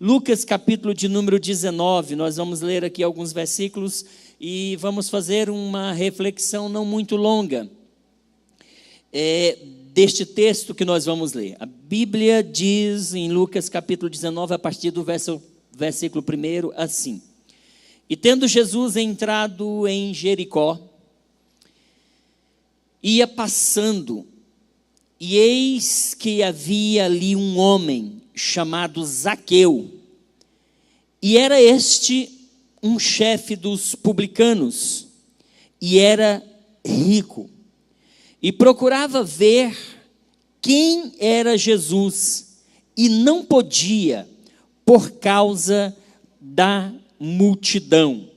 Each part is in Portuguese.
Lucas capítulo de número 19, nós vamos ler aqui alguns versículos e vamos fazer uma reflexão não muito longa deste texto que nós vamos ler. A Bíblia diz em Lucas capítulo 19, a partir do versículo 1, assim: E tendo Jesus entrado em Jericó, ia passando, e eis que havia ali um homem chamado Zaqueu, e era este um chefe dos publicanos, e era rico, e procurava ver quem era Jesus, e não podia, por causa da multidão,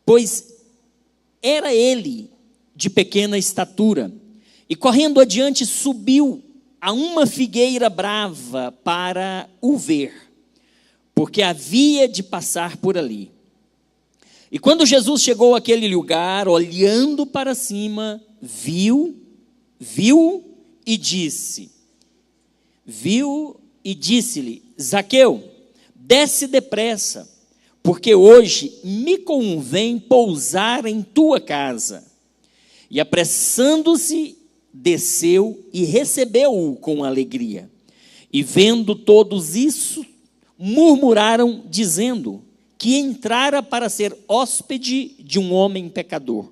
pois era ele de pequena estatura, e correndo adiante subiu a uma figueira brava para o ver, porque havia de passar por ali. E quando Jesus chegou àquele lugar, olhando para cima, viu e disse-lhe: Zaqueu, desce depressa, porque hoje me convém pousar em tua casa. E apressando-se, desceu e recebeu-o com alegria. E vendo todos isso, murmuraram, dizendo que entrara para ser hóspede de um homem pecador.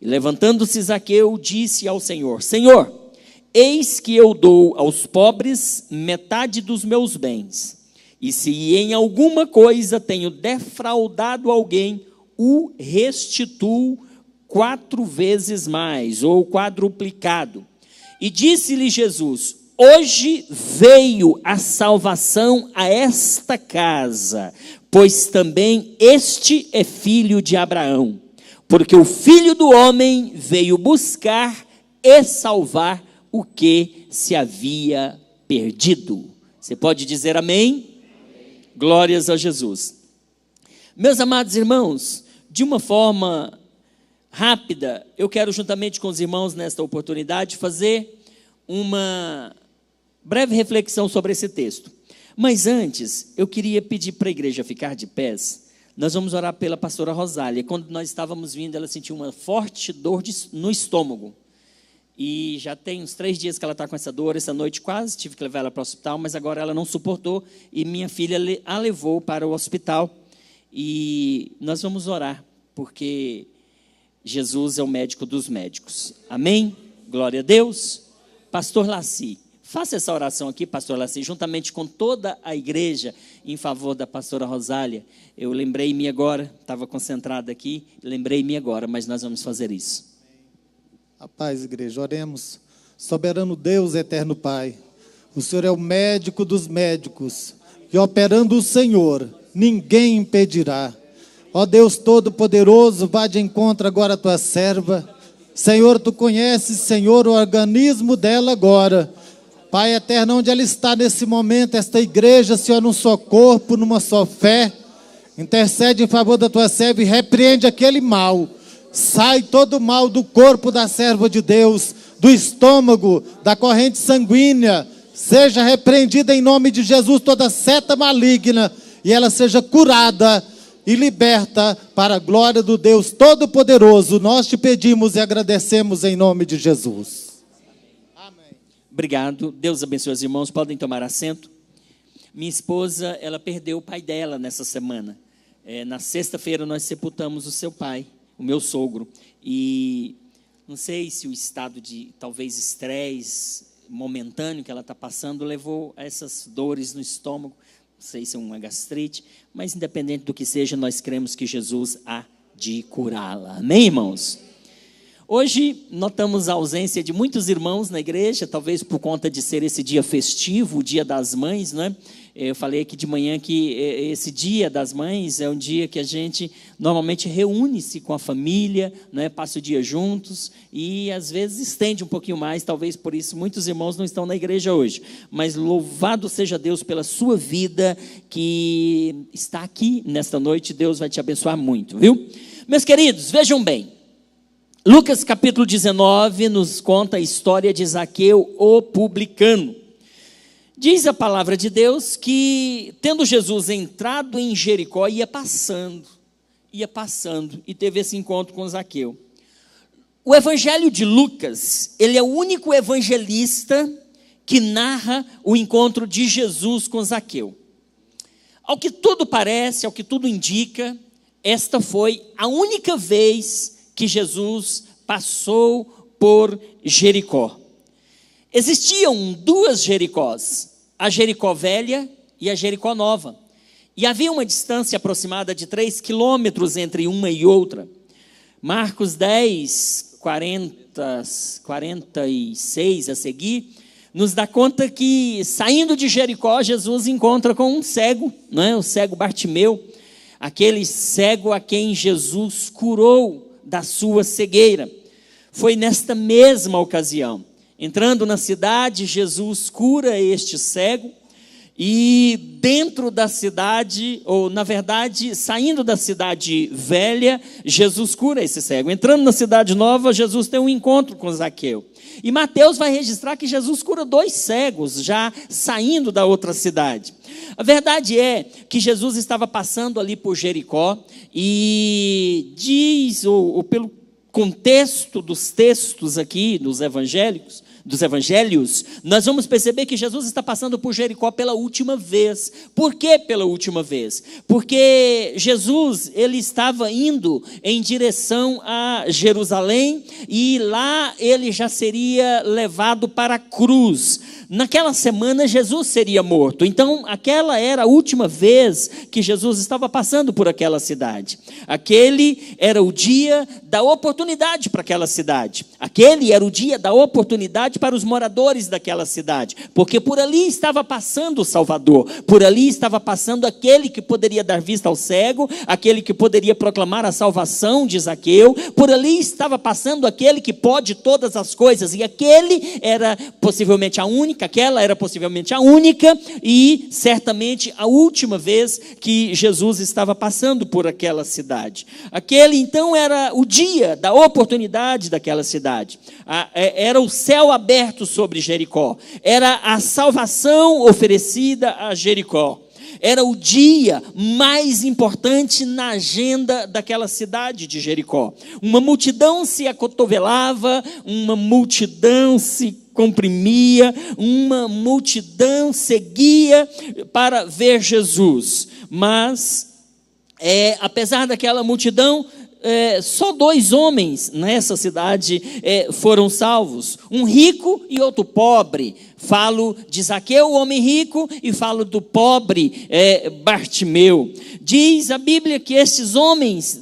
E levantando-se Zaqueu, disse ao Senhor: Senhor, eis que eu dou aos pobres metade dos meus bens, e se em alguma coisa tenho defraudado alguém, o restituo 4 vezes mais, ou quadruplicado. E disse-lhe Jesus: hoje veio a salvação a esta casa, pois também este é filho de Abraão, porque o Filho do Homem veio buscar e salvar o que se havia perdido. Você pode dizer amém? Amém. Glórias a Jesus. Meus amados irmãos, de uma forma rápida, eu quero juntamente com os irmãos nesta oportunidade fazer uma breve reflexão sobre esse texto. Mas antes, eu queria pedir para a igreja ficar de pés. Nós vamos orar pela pastora Rosália. Quando nós estávamos vindo, ela sentiu uma forte dor no estômago. E já tem uns 3 dias que ela está com essa dor. Essa noite quase tive que levar ela para o hospital, mas agora ela não suportou e minha filha a levou para o hospital. E nós vamos orar, porque Jesus é o médico dos médicos. Amém? Glória a Deus. Pastor Laci, faça essa oração aqui, pastor Laci, juntamente com toda a igreja, em favor da pastora Rosália. Eu lembrei-me agora, estava concentrado aqui, lembrei-me agora, mas nós vamos fazer isso. A paz, igreja, oremos. Soberano Deus, eterno Pai, o Senhor é o médico dos médicos, e operando o Senhor, ninguém impedirá. Ó Deus Todo-Poderoso, vá de encontro agora a tua serva. Senhor, tu conheces, Senhor, o organismo dela agora. Pai eterno, onde ela está nesse momento, esta igreja, Senhor, num só corpo, numa só fé, intercede em favor da tua serva e repreende aquele mal. Sai todo o mal do corpo da serva de Deus, do estômago, da corrente sanguínea. Seja repreendida em nome de Jesus toda seta maligna e ela seja curada e liberta para a glória do Deus Todo-Poderoso. Nós te pedimos e agradecemos em nome de Jesus. Amém. Obrigado. Deus abençoe os irmãos. Podem tomar assento. Minha esposa, ela perdeu o pai dela nessa semana. Na sexta-feira nós sepultamos o seu pai, o meu sogro. E não sei se o estado de talvez estresse momentâneo que ela está passando levou a essas dores no estômago. Não sei se é uma gastrite, mas independente do que seja, nós cremos que Jesus há de curá-la. Amém, irmãos? Hoje notamos a ausência de muitos irmãos na igreja, talvez por conta de ser esse dia festivo, o dia das mães, não é? Eu falei aqui de manhã que esse dia das mães é um dia que a gente normalmente reúne-se com a família, não é? Passa o dia juntos e às vezes estende um pouquinho mais, talvez por isso muitos irmãos não estão na igreja hoje. Mas louvado seja Deus pela sua vida que está aqui nesta noite, Deus vai te abençoar muito, viu? Meus queridos, vejam bem, Lucas capítulo 19 nos conta a história de Zaqueu, o publicano. Diz a palavra de Deus que, tendo Jesus entrado em Jericó, ia passando, e teve esse encontro com Zaqueu. O evangelho de Lucas, ele é o único evangelista que narra o encontro de Jesus com Zaqueu. Ao que tudo parece, ao que tudo indica, esta foi a única vez que Jesus passou por Jericó. Existiam duas Jericós, a Jericó Velha e a Jericó Nova. E havia uma distância aproximada de 3 quilômetros entre uma e outra. Marcos 10, 46 a seguir, nos dá conta que, saindo de Jericó, Jesus encontra com um cego, não é? O cego Bartimeu, aquele cego a quem Jesus curou da sua cegueira. Foi nesta mesma ocasião, entrando na cidade, Jesus cura este cego, e dentro da cidade, ou na verdade, saindo da cidade velha, Jesus cura esse cego. Entrando na cidade nova, Jesus tem um encontro com Zaqueu. E Mateus vai registrar que Jesus cura 2 cegos, já saindo da outra cidade. A verdade é que Jesus estava passando ali por Jericó, e diz, ou pelo contexto dos textos aqui, dos evangelhos, nós vamos perceber que Jesus está passando por Jericó pela última vez. Por que pela última vez? Porque Jesus, ele estava indo em direção a Jerusalém, e lá ele já seria levado para a cruz. Naquela semana Jesus seria morto. Então aquela era a última vez que Jesus estava passando por aquela cidade. Aquele era o dia da oportunidade para aquela cidade. Aquele era o dia da oportunidade para os moradores daquela cidade, porque por ali estava passando o Salvador, por ali estava passando aquele que poderia dar vista ao cego, aquele que poderia proclamar a salvação de Zaqueu, por ali estava passando aquele que pode todas as coisas, e aquele era possivelmente aquela era possivelmente a única e certamente a última vez que Jesus estava passando por aquela cidade. Aquele então era o dia da oportunidade daquela cidade. Era o céu aberto sobre Jericó, era a salvação oferecida a Jericó, era o dia mais importante na agenda daquela cidade de Jericó. Uma multidão se acotovelava, uma multidão se comprimia, uma multidão seguia para ver Jesus, mas apesar daquela multidão, só 2 homens nessa cidade foram salvos, um rico e outro pobre. Falo de Zaqueu, o homem rico, e falo do pobre Bartimeu. Diz a Bíblia que esses homens,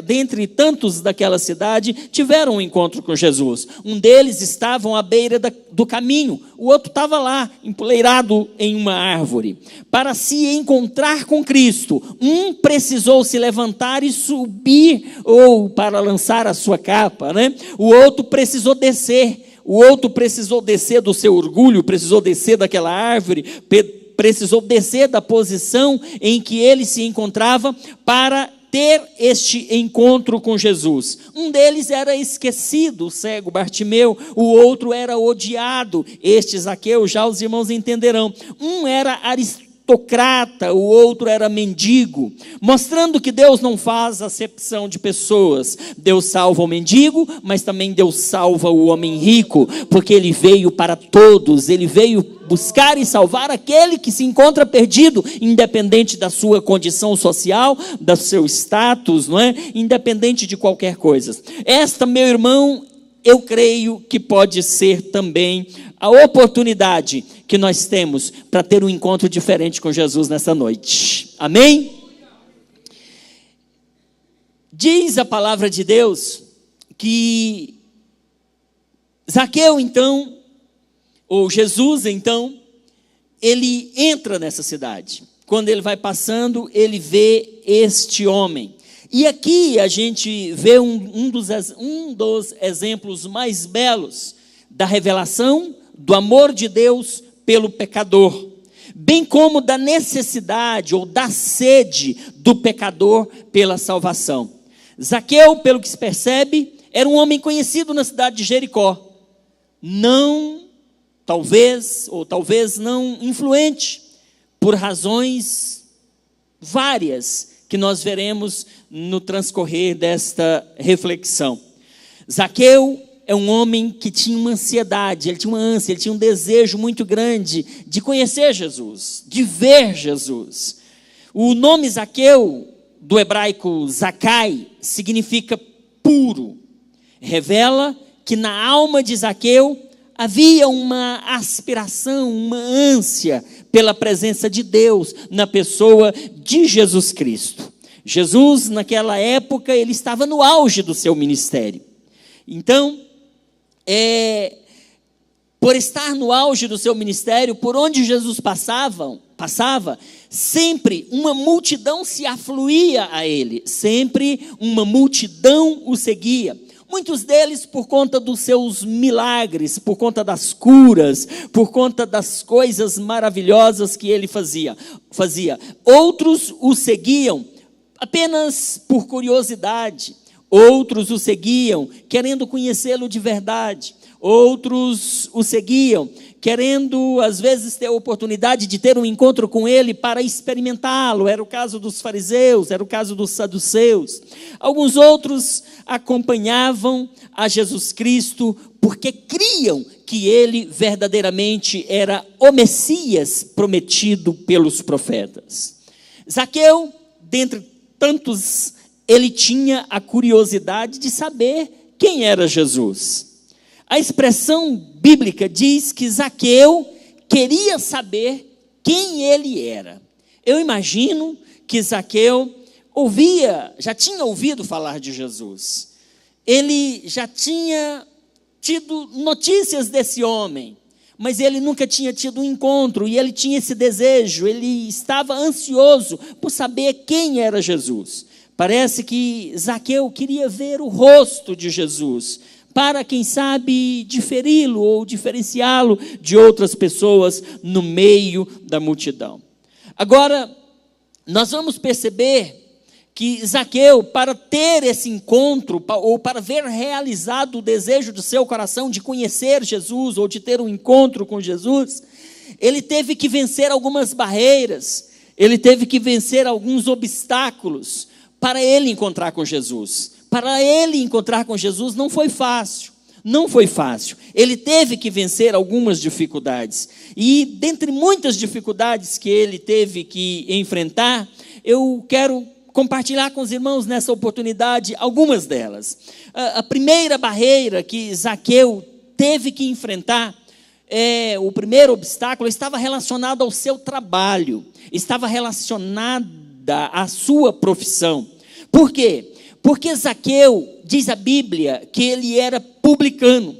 dentre tantos daquela cidade, tiveram um encontro com Jesus. Um deles estava à beira do caminho, o outro estava lá, empoleirado em uma árvore. Para se encontrar com Cristo, um precisou se levantar e subir, ou para lançar a sua capa, né? O outro precisou descer. O outro precisou descer do seu orgulho, precisou descer daquela árvore, precisou descer da posição em que ele se encontrava para ter este encontro com Jesus. Um deles era esquecido, o cego Bartimeu, o outro era odiado, este Zaqueu, já os irmãos entenderão. Um era aristocrata, o outro era mendigo, mostrando que Deus não faz acepção de pessoas. Deus salva o mendigo, mas também Deus salva o homem rico, porque ele veio para todos, ele veio buscar e salvar aquele que se encontra perdido, independente da sua condição social, do seu status, não é? Independente de qualquer coisa. Esta, meu irmão, eu creio que pode ser também a oportunidade que nós temos para ter um encontro diferente com Jesus nessa noite. Amém? Diz a palavra de Deus que Zaqueu, então, ou Jesus, então, ele entra nessa cidade. Quando ele vai passando, ele vê este homem. E aqui a gente vê um dos exemplos mais belos da revelação do amor de Deus pelo pecador, bem como da necessidade ou da sede do pecador pela salvação. Zaqueu, pelo que se percebe, era um homem conhecido na cidade de Jericó. Não talvez ou talvez não influente, por razões várias que nós veremos no transcorrer desta reflexão. Zaqueu é um homem que tinha uma ansiedade, ele tinha uma ânsia, ele tinha um desejo muito grande de conhecer Jesus, de ver Jesus. O nome Zaqueu, do hebraico Zacai, significa puro. Revela que na alma de Zaqueu havia uma aspiração, uma ânsia pela presença de Deus na pessoa de Jesus Cristo. Jesus, naquela época, ele estava no auge do seu ministério. Então, por estar no auge do seu ministério, por onde Jesus passava, sempre uma multidão se afluía a ele, sempre uma multidão o seguia. Muitos deles por conta dos seus milagres, por conta das curas, por conta das coisas maravilhosas que ele fazia. Outros o seguiam apenas por curiosidade. Outros o seguiam querendo conhecê-lo de verdade. Outros o seguiam querendo, às vezes, ter a oportunidade de ter um encontro com ele para experimentá-lo. Era o caso dos fariseus, era o caso dos saduceus. Alguns outros acompanhavam a Jesus Cristo porque criam que ele verdadeiramente era o Messias prometido pelos profetas. Zaqueu, dentre tantos, ele tinha a curiosidade de saber quem era Jesus. A expressão bíblica diz que Zaqueu queria saber quem ele era. Eu imagino que Zaqueu já tinha ouvido falar de Jesus. Ele já tinha tido notícias desse homem, mas ele nunca tinha tido um encontro, e ele tinha esse desejo, ele estava ansioso por saber quem era Jesus. Parece que Zaqueu queria ver o rosto de Jesus, para, quem sabe, diferi-lo ou diferenciá-lo de outras pessoas no meio da multidão. Agora, nós vamos perceber que Zaqueu, para ter esse encontro, ou para ver realizado o desejo do seu coração de conhecer Jesus, ou de ter um encontro com Jesus, ele teve que vencer algumas barreiras, ele teve que vencer alguns obstáculos para ele encontrar com Jesus. Para ele encontrar com Jesus não foi fácil, Ele teve que vencer algumas dificuldades. E dentre muitas dificuldades que ele teve que enfrentar, eu quero compartilhar com os irmãos nessa oportunidade algumas delas. A primeira barreira que Zaqueu teve que enfrentar, o primeiro obstáculo, estava relacionado ao seu trabalho, estava relacionada à sua profissão. Por quê? Porque Zaqueu, diz a Bíblia, que ele era publicano.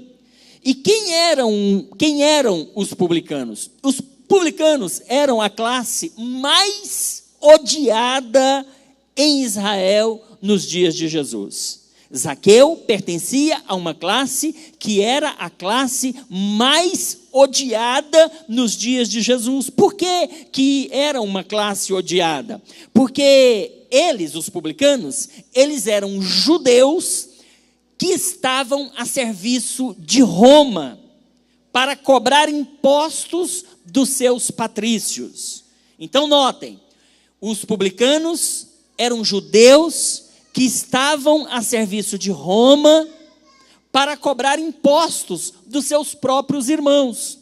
E quem eram os publicanos? Os publicanos eram a classe mais odiada em Israel nos dias de Jesus. Zaqueu pertencia a uma classe que era a classe mais odiada nos dias de Jesus. Por que era uma classe odiada? Porque eles, os publicanos, eles eram judeus que estavam a serviço de Roma para cobrar impostos dos seus patrícios. Então notem, os publicanos eram judeus que estavam a serviço de Roma para cobrar impostos dos seus próprios irmãos.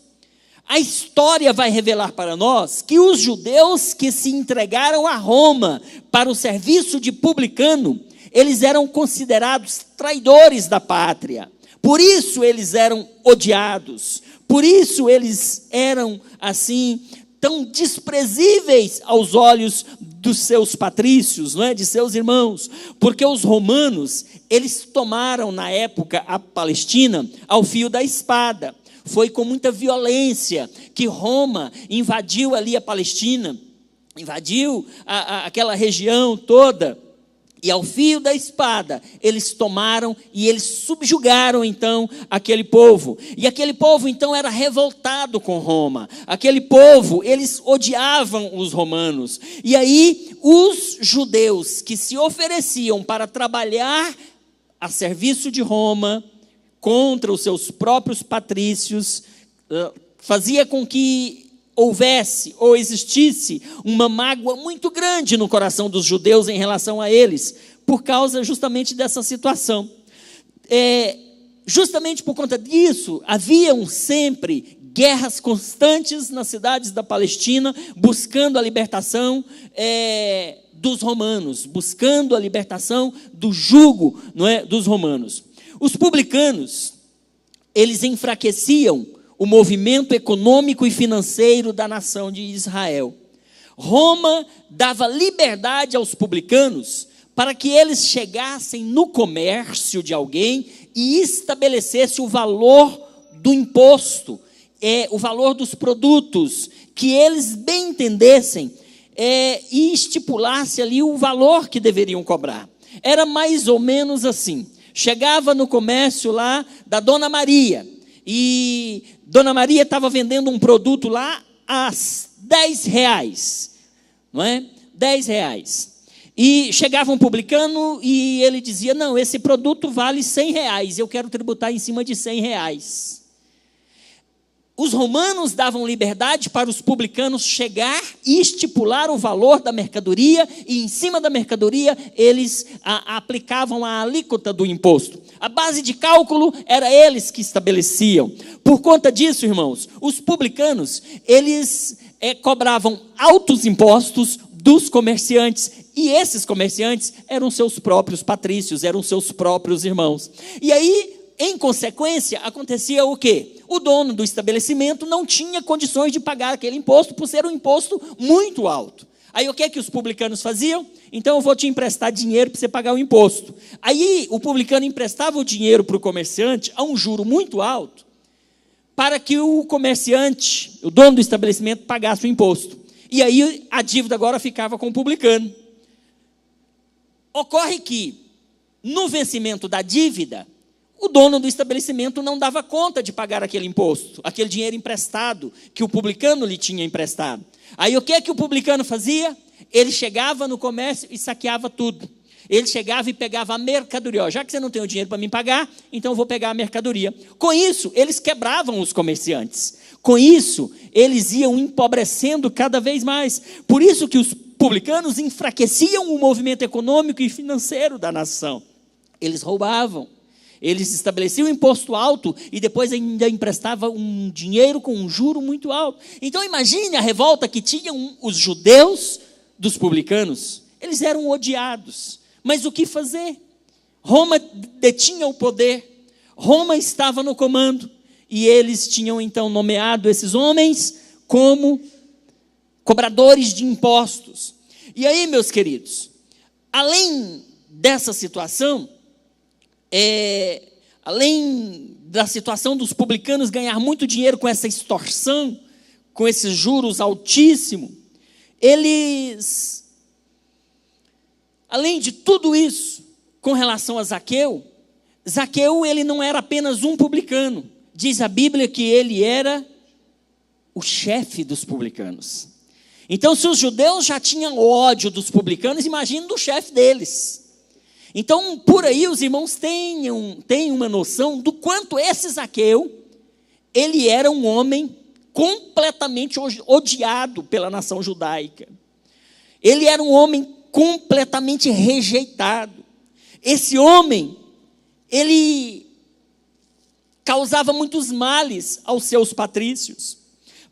A história vai revelar para nós que os judeus que se entregaram a Roma para o serviço de publicano, eles eram considerados traidores da pátria. Por isso eles eram odiados. Por isso eles eram, assim, tão desprezíveis aos olhos dos seus patrícios, não é? De seus irmãos. Porque os romanos, eles tomaram na época a Palestina ao fio da espada. Foi com muita violência que Roma invadiu ali a Palestina, invadiu aquela região toda, e ao fio da espada eles tomaram e eles subjugaram então aquele povo. E aquele povo então era revoltado com Roma. Aquele povo, eles odiavam os romanos. E aí os judeus que se ofereciam para trabalhar a serviço de Roma, contra os seus próprios patrícios, fazia com que houvesse ou existisse uma mágoa muito grande no coração dos judeus em relação a eles, por causa justamente dessa situação. Justamente por conta disso, haviam sempre guerras constantes nas cidades da Palestina, buscando a libertação dos romanos, buscando a libertação do jugo, não é, dos romanos. Os publicanos, eles enfraqueciam o movimento econômico e financeiro da nação de Israel. Roma dava liberdade aos publicanos para que eles chegassem no comércio de alguém e estabelecesse o valor do imposto, o valor dos produtos, que eles bem entendessem, e estipulasse ali o valor que deveriam cobrar. Era mais ou menos assim. Chegava no comércio lá da Dona Maria, e Dona Maria estava vendendo um produto lá a R$10, não é? R$10. E chegava um publicano e ele dizia, não, esse produto vale R$100, eu quero tributar em cima de R$100. Os romanos davam liberdade para os publicanos chegar e estipular o valor da mercadoria, e em cima da mercadoria eles aplicavam a alíquota do imposto. A base de cálculo era eles que estabeleciam. Por conta disso, irmãos, os publicanos, eles cobravam altos impostos dos comerciantes, e esses comerciantes eram seus próprios patrícios, eram seus próprios irmãos. E aí, em consequência, acontecia o quê? O dono do estabelecimento não tinha condições de pagar aquele imposto, por ser um imposto muito alto. Aí o que é que os publicanos faziam? Então eu vou te emprestar dinheiro para você pagar o imposto. Aí o publicano emprestava o dinheiro para o comerciante a um juro muito alto, para que o comerciante, o dono do estabelecimento, pagasse o imposto. E aí a dívida agora ficava com o publicano. Ocorre que, no vencimento da dívida, o dono do estabelecimento não dava conta de pagar aquele imposto, aquele dinheiro emprestado que o publicano lhe tinha emprestado. Aí o que é que o publicano fazia? Ele chegava no comércio e saqueava tudo. Ele chegava e pegava a mercadoria. Já que você não tem o dinheiro para me pagar, então eu vou pegar a mercadoria. Com isso, eles quebravam os comerciantes. Com isso, eles iam empobrecendo cada vez mais. Por isso que os publicanos enfraqueciam o movimento econômico e financeiro da nação. Eles roubavam. Eles estabeleciam um imposto alto e depois ainda emprestavam um dinheiro com um juro muito alto. Então imagine a revolta que tinham os judeus dos publicanos. Eles eram odiados. Mas o que fazer? Roma detinha o poder. Roma estava no comando. E eles tinham então nomeado esses homens como cobradores de impostos. E aí, meus queridos, além dessa situação, além da situação dos publicanos ganhar muito dinheiro com essa extorsão, com esses juros altíssimos, eles, além de tudo isso, com relação a Zaqueu, ele não era apenas um publicano. Diz a Bíblia que ele era o chefe dos publicanos. Então, se os judeus já tinham ódio dos publicanos, imagine do chefe deles. Então, por aí, os irmãos têm uma noção do quanto esse Zaqueu, ele era um homem completamente odiado pela nação judaica. Ele era um homem completamente rejeitado. Esse homem, ele causava muitos males aos seus patrícios.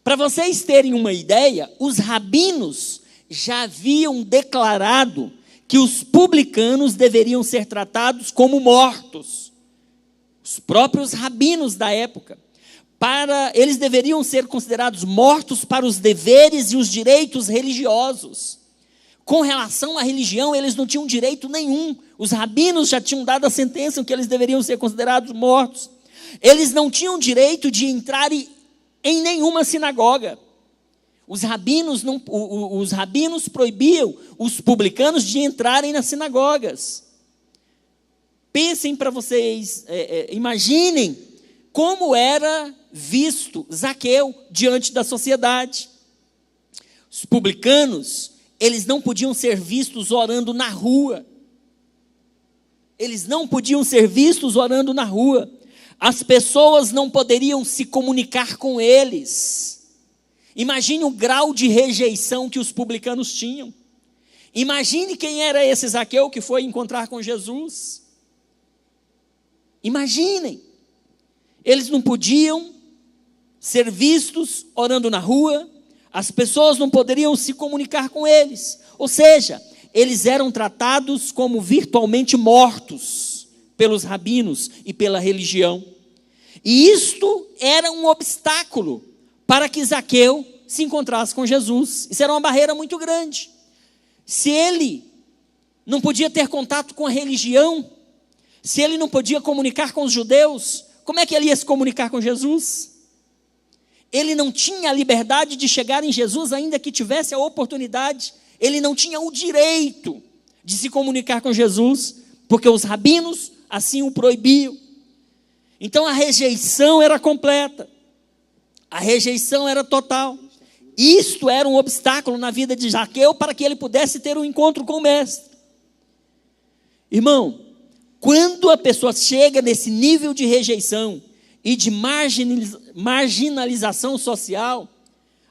Para vocês terem uma ideia, os rabinos já haviam declarado que os publicanos deveriam ser tratados como mortos. Os próprios rabinos da época. Eles deveriam ser considerados mortos para os deveres e os direitos religiosos. Com relação à religião, eles não tinham direito nenhum. Os rabinos já tinham dado a sentença que eles deveriam ser considerados mortos. Eles não tinham direito de entrar em nenhuma sinagoga. Os rabinos proibiam os publicanos de entrarem nas sinagogas. Pensem para vocês, imaginem como era visto Zaqueu diante da sociedade. Os publicanos, eles não podiam ser vistos orando na rua. Eles não podiam ser vistos orando na rua. As pessoas não poderiam se comunicar com eles. Imagine o grau de rejeição que os publicanos tinham. Imagine quem era esse Zaqueu que foi encontrar com Jesus. Imaginem. Eles não podiam ser vistos orando na rua. As pessoas não poderiam se comunicar com eles. Ou seja, eles eram tratados como virtualmente mortos pelos rabinos e pela religião. E isto era um obstáculo para que Zaqueu se encontrasse com Jesus. Isso era uma barreira muito grande. Se ele não podia ter contato com a religião, se ele não podia comunicar com os judeus, como é que ele ia se comunicar com Jesus? Ele não tinha a liberdade de chegar em Jesus, ainda que tivesse a oportunidade. Ele não tinha o direito de se comunicar com Jesus, porque os rabinos assim o proibiam. Então a rejeição era completa, a rejeição era total. Isto era um obstáculo na vida de Zaqueu para que ele pudesse ter um encontro com o mestre. Irmão, quando a pessoa chega nesse nível de rejeição e de marginalização social,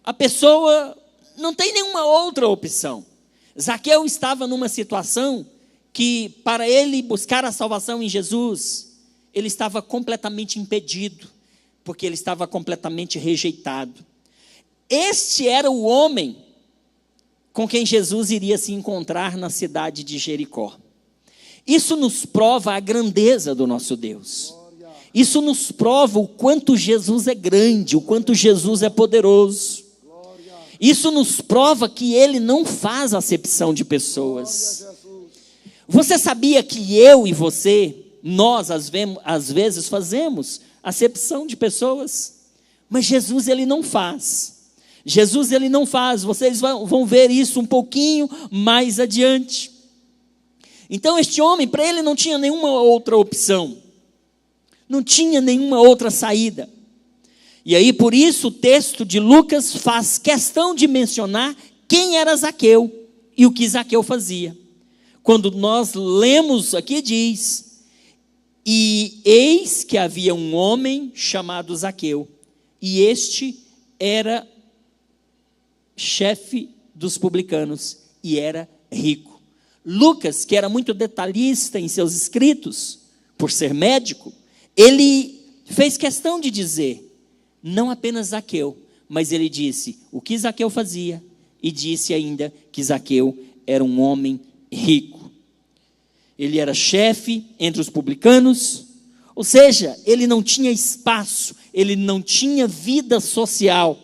a pessoa não tem nenhuma outra opção. Zaqueu estava numa situação que, para ele buscar a salvação em Jesus, ele estava completamente impedido, porque ele estava completamente rejeitado. Este era o homem com quem Jesus iria se encontrar na cidade de Jericó. Isso nos prova a grandeza do nosso Deus. Isso nos prova o quanto Jesus é grande, o quanto Jesus é poderoso. Isso nos prova que Ele não faz acepção de pessoas. Você sabia que eu e você, nós às vezes fazemos acepção de pessoas? Mas Jesus, Ele não faz. Jesus, Ele não faz. Vocês vão ver isso um pouquinho mais adiante. Então este homem, para ele não tinha nenhuma outra opção. Não tinha nenhuma outra saída. E aí, por isso, o texto de Lucas faz questão de mencionar quem era Zaqueu e o que Zaqueu fazia. Quando nós lemos aqui, diz: e eis que havia um homem chamado Zaqueu, e este era chefe dos publicanos e era rico. Lucas, que era muito detalhista em seus escritos, por ser médico, ele fez questão de dizer, não apenas Zaqueu, mas ele disse o que Zaqueu fazia, e disse ainda que Zaqueu era um homem rico. Ele era chefe entre os publicanos, ou seja, ele não tinha espaço, ele não tinha vida social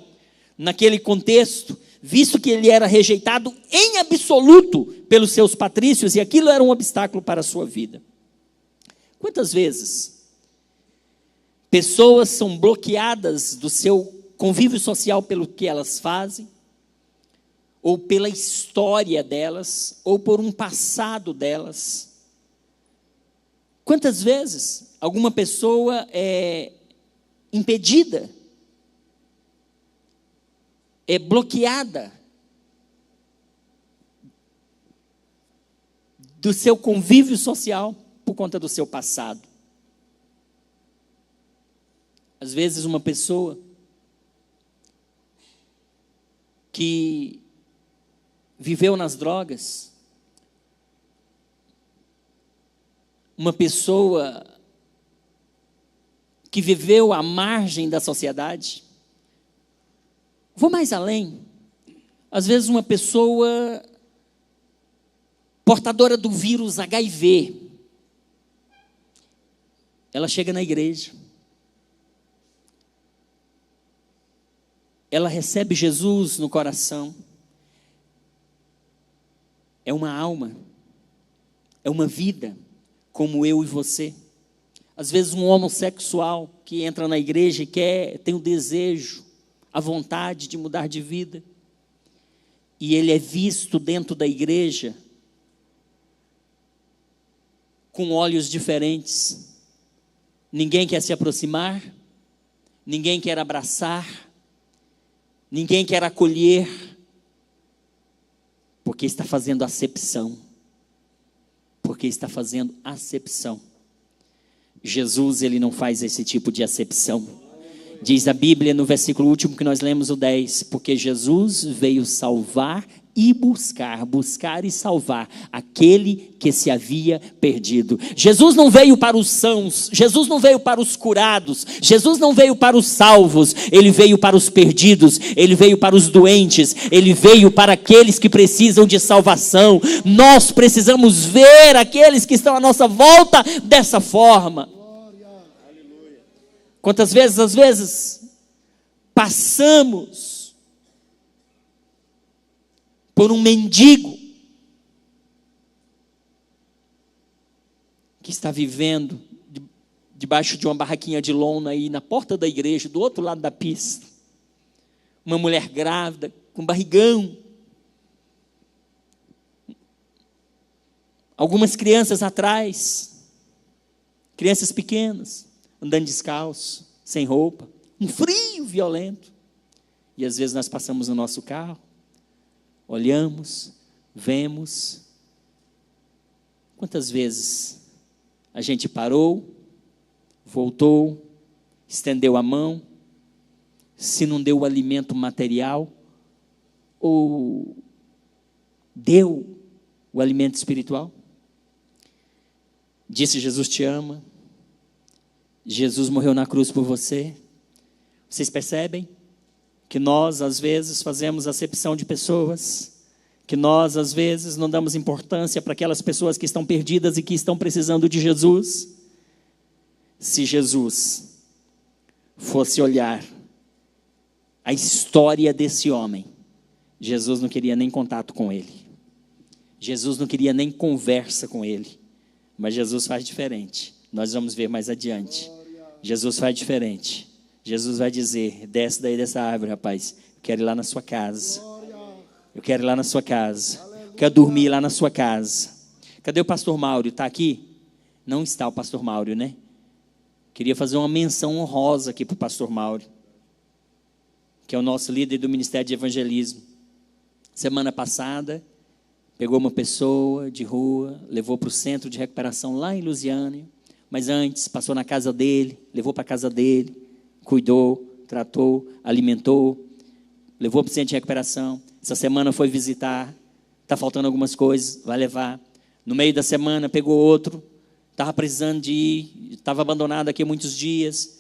naquele contexto, visto que ele era rejeitado em absoluto pelos seus patrícios, e aquilo era um obstáculo para a sua vida. Quantas vezes pessoas são bloqueadas do seu convívio social pelo que elas fazem, ou pela história delas, ou por um passado delas? Quantas vezes alguma pessoa é impedida, é bloqueada do seu convívio social por conta do seu passado? Às vezes uma pessoa que viveu nas drogas, uma pessoa que viveu à margem da sociedade. Vou mais além. Às vezes uma pessoa portadora do vírus HIV, ela chega na igreja, ela recebe Jesus no coração, é uma alma, é uma vida, como eu e você. Às vezes um homossexual que entra na igreja e tem o desejo, a vontade de mudar de vida, e ele é visto dentro da igreja com olhos diferentes. Ninguém quer se aproximar, ninguém quer abraçar, ninguém quer acolher, porque está fazendo acepção. Porque está fazendo acepção. Jesus, ele não faz esse tipo de acepção. Diz a Bíblia no versículo último que nós lemos, o 10, porque Jesus veio salvar e buscar e salvar aquele que se havia perdido. Jesus não veio para os sãos, Jesus não veio para os curados, Jesus não veio para os salvos, ele veio para os perdidos, ele veio para os doentes, ele veio para aqueles que precisam de salvação. Nós precisamos ver aqueles que estão à nossa volta dessa forma. Quantas vezes, às vezes, passamos por um mendigo que está vivendo debaixo de uma barraquinha de lona aí na porta da igreja, do outro lado da pista. Uma mulher grávida, com barrigão. Algumas crianças atrás, crianças pequenas, andando descalço, sem roupa, um frio violento. E às vezes nós passamos no nosso carro, olhamos, vemos. Quantas vezes a gente parou, voltou, estendeu a mão, se não deu o alimento material, ou deu o alimento espiritual? Disse: Jesus te ama, Jesus morreu na cruz por você. Vocês percebem que nós, às vezes, fazemos acepção de pessoas, que nós, às vezes, não damos importância para aquelas pessoas que estão perdidas e que estão precisando de Jesus? Se Jesus fosse olhar a história desse homem, Jesus não queria nem contato com ele, Jesus não queria nem conversa com ele, mas Jesus faz diferente. Nós vamos ver mais adiante. Jesus faz diferente. Jesus vai dizer: desce daí dessa árvore, rapaz, eu quero ir lá na sua casa, eu quero ir lá na sua casa, eu quero dormir lá na sua casa. Cadê o pastor Mauro? Está aqui? Não está o pastor Mauro, né? Queria fazer uma menção honrosa aqui para o pastor Mauro, que é o nosso líder do Ministério de Evangelismo. Semana passada, pegou uma pessoa de rua, levou para o centro de recuperação lá em Lusiânia, mas antes passou na casa dele, levou para a casa dele, cuidou, tratou, alimentou, levou para o centro de recuperação. Essa semana foi visitar, está faltando algumas coisas, vai levar. No meio da semana pegou outro, estava precisando de ir, estava abandonado aqui muitos dias.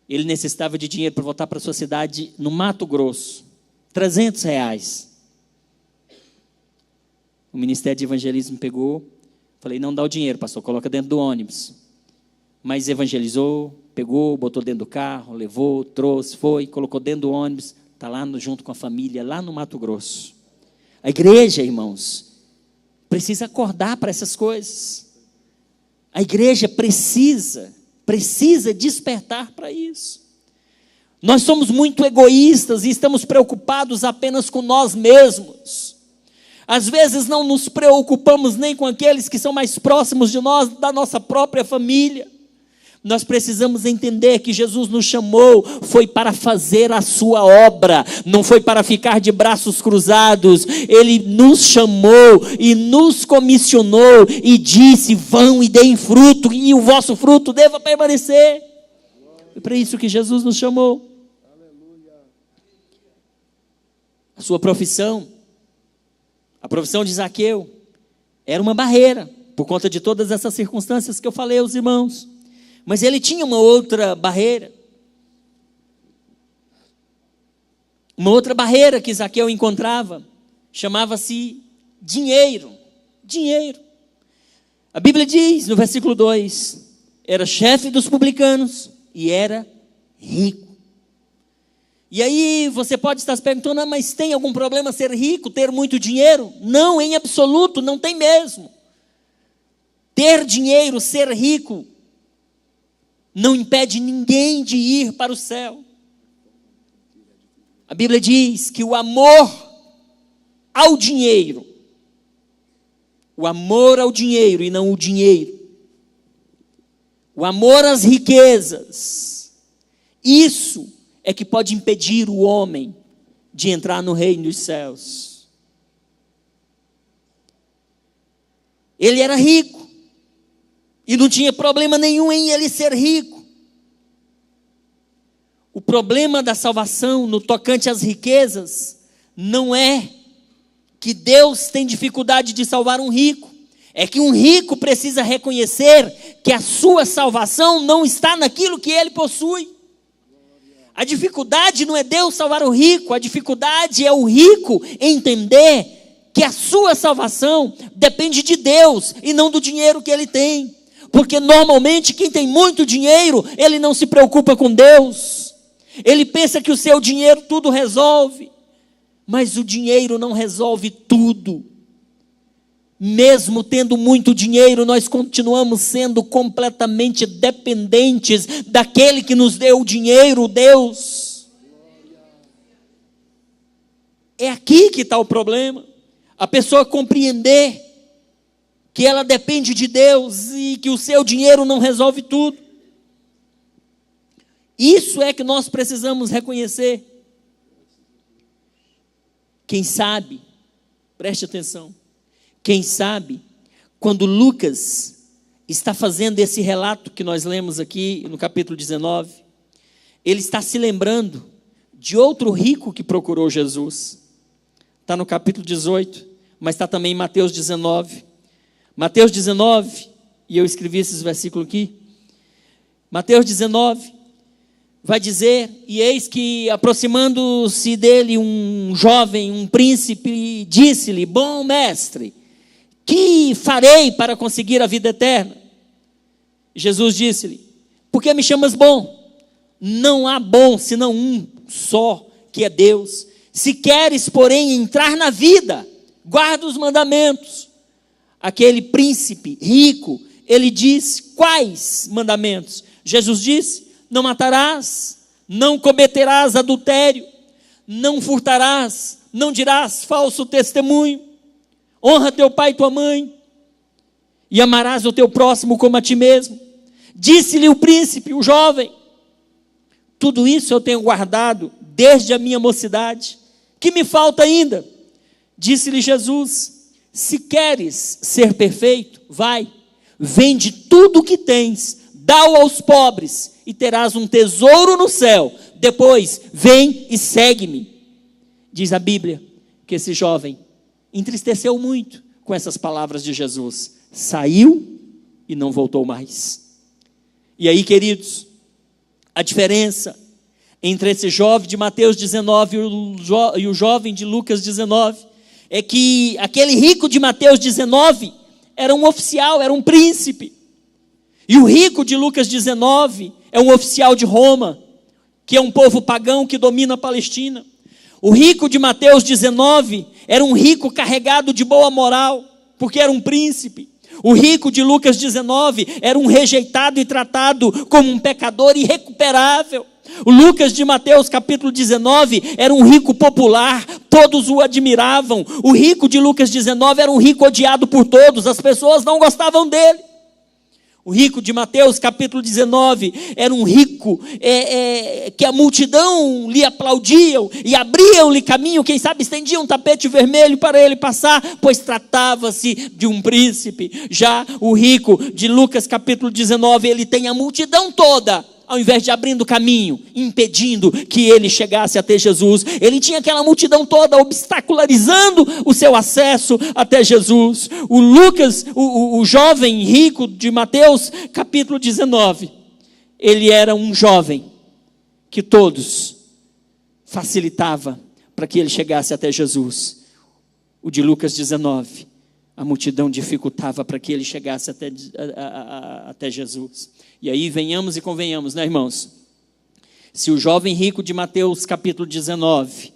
Ele necessitava de dinheiro para voltar para a sua cidade no Mato Grosso, R$300. O Ministério de Evangelismo pegou, falei: não dá o dinheiro, pastor, coloca dentro do ônibus. Mas evangelizou, pegou, botou dentro do carro, levou, trouxe, foi, colocou dentro do ônibus, está lá junto com a família, lá no Mato Grosso. A igreja, irmãos, precisa acordar para essas coisas. A igreja precisa despertar para isso. Nós somos muito egoístas e estamos preocupados apenas com nós mesmos. Às vezes não nos preocupamos nem com aqueles que são mais próximos de nós, da nossa própria família. Nós precisamos entender que Jesus nos chamou, foi para fazer a sua obra, não foi para ficar de braços cruzados. Ele nos chamou e nos comissionou e disse: vão e deem fruto, e o vosso fruto deva permanecer. Foi para isso que Jesus nos chamou. A sua profissão, a profissão de Zaqueu, era uma barreira, por conta de todas essas circunstâncias que eu falei aos irmãos. Mas ele tinha uma outra barreira. Uma outra barreira que Zaqueu encontrava, chamava-se dinheiro. Dinheiro. A Bíblia diz, no versículo 2, era chefe dos publicanos e era rico. E aí você pode estar se perguntando: mas tem algum problema ser rico, ter muito dinheiro? Não, em absoluto, não tem mesmo. Ter dinheiro, ser rico, não impede ninguém de ir para o céu. A Bíblia diz que o amor ao dinheiro, e não o dinheiro, o amor às riquezas, isso é que pode impedir o homem de entrar no reino dos céus. Ele era rico, E não tinha problema nenhum em ele ser rico. O problema da salvação no tocante às riquezas não é que Deus tem dificuldade de salvar um rico. É que um rico precisa reconhecer que a sua salvação não está naquilo que ele possui. A dificuldade não é Deus salvar o rico, a dificuldade é o rico entender que a sua salvação depende de Deus e não do dinheiro que ele tem. Porque normalmente quem tem muito dinheiro, ele não se preocupa com Deus. Ele pensa que o seu dinheiro tudo resolve. Mas o dinheiro não resolve tudo. Mesmo tendo muito dinheiro, nós continuamos sendo completamente dependentes daquele que nos deu o dinheiro, Deus. É aqui que está o problema. A pessoa compreender que ela depende de Deus e que o seu dinheiro não resolve tudo. Isso é que nós precisamos reconhecer. Quem sabe, preste atenção, quem sabe, quando Lucas está fazendo esse relato que nós lemos aqui no capítulo 19, ele está se lembrando de outro rico que procurou Jesus. Está no capítulo 18, mas está também em Mateus 19. Mateus 19, e eu escrevi esses versículos aqui. Mateus 19, vai dizer, e eis que aproximando-se dele um jovem, um príncipe, disse-lhe: bom mestre, que farei para conseguir a vida eterna? Jesus disse-lhe: por que me chamas bom? Não há bom senão um só, que é Deus. Se queres, porém, entrar na vida, guarda os mandamentos. Aquele príncipe rico, ele disse: quais mandamentos? Jesus disse: não matarás, não cometerás adultério, não furtarás, não dirás falso testemunho, honra teu pai e tua mãe, e amarás o teu próximo como a ti mesmo. Disse-lhe o príncipe, o jovem: tudo isso eu tenho guardado desde a minha mocidade, que me falta ainda? Disse-lhe Jesus: se queres ser perfeito, vai, vende tudo o que tens, dá-o aos pobres, e terás um tesouro no céu. Depois, vem e segue-me. Diz a Bíblia que esse jovem entristeceu muito com essas palavras de Jesus. Saiu e não voltou mais. E aí, queridos, a diferença entre esse jovem de Mateus 19 e o jovem de Lucas 19 é que aquele rico de Mateus 19 era um oficial, era um príncipe. E o rico de Lucas 19 é um oficial de Roma, que é um povo pagão que domina a Palestina. O rico de Mateus 19 era um rico carregado de boa moral, porque era um príncipe. O rico de Lucas 19 era um rejeitado e tratado como um pecador irrecuperável. O Lucas de Mateus capítulo 19 era um rico popular, todos o admiravam. O rico de Lucas 19 era um rico odiado por todos, as pessoas não gostavam dele. O rico de Mateus capítulo 19 era um rico que a multidão lhe aplaudiam e abriam-lhe caminho, quem sabe estendiam um tapete vermelho para ele passar, pois tratava-se de um príncipe. Já o rico de Lucas capítulo 19, ele tem a multidão toda, ao invés de abrindo caminho, impedindo que ele chegasse até Jesus, ele tinha aquela multidão toda obstacularizando o seu acesso até Jesus. O Lucas, o jovem rico de Mateus, capítulo 19, ele era um jovem que todos facilitava para que ele chegasse até Jesus. O de Lucas 19, a multidão dificultava para que ele chegasse até Jesus. E aí venhamos e convenhamos, né, irmãos? Se o jovem rico de Mateus capítulo 19,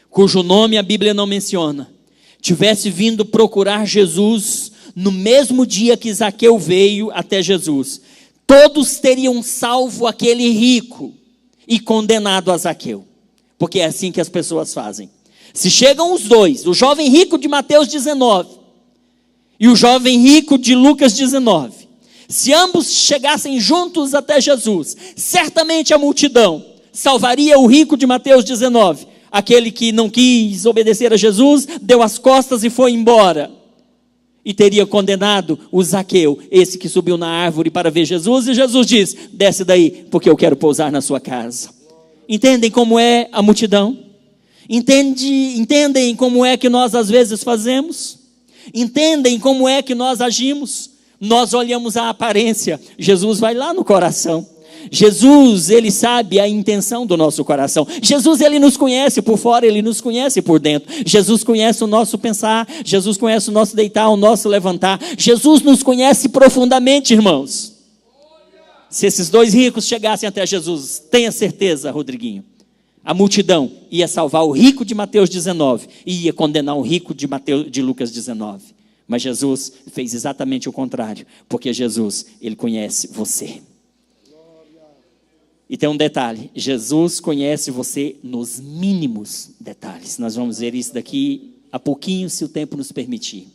cujo nome a Bíblia não menciona, tivesse vindo procurar Jesus no mesmo dia que Zaqueu veio até Jesus, todos teriam salvo aquele rico e condenado a Zaqueu. Porque é assim que as pessoas fazem. Se chegam os dois, o jovem rico de Mateus 19 e o jovem rico de Lucas 19, se ambos chegassem juntos até Jesus, certamente a multidão salvaria o rico de Mateus 19, aquele que não quis obedecer a Jesus, deu as costas e foi embora. e teria condenado o Zaqueu, esse que subiu na árvore para ver Jesus, e Jesus diz: desce daí, porque eu quero pousar na sua casa. Entendem como é a multidão? Entendem como é que nós às vezes fazemos? Entendem como é que nós agimos? Nós olhamos a aparência, Jesus vai lá no coração. Jesus, ele sabe a intenção do nosso coração. Jesus, ele nos conhece por fora, ele nos conhece por dentro. Jesus conhece o nosso pensar, Jesus conhece o nosso deitar, o nosso levantar. Jesus nos conhece profundamente, irmãos. Se esses dois ricos chegassem até Jesus, tenha certeza, Rodriguinho, a multidão ia salvar o rico de Mateus 19 e ia condenar o rico de Lucas 19. Mas Jesus fez exatamente o contrário, porque Jesus, ele conhece você. E tem um detalhe: Jesus conhece você nos mínimos detalhes. Nós vamos ver isso daqui a pouquinho, se o tempo nos permitir.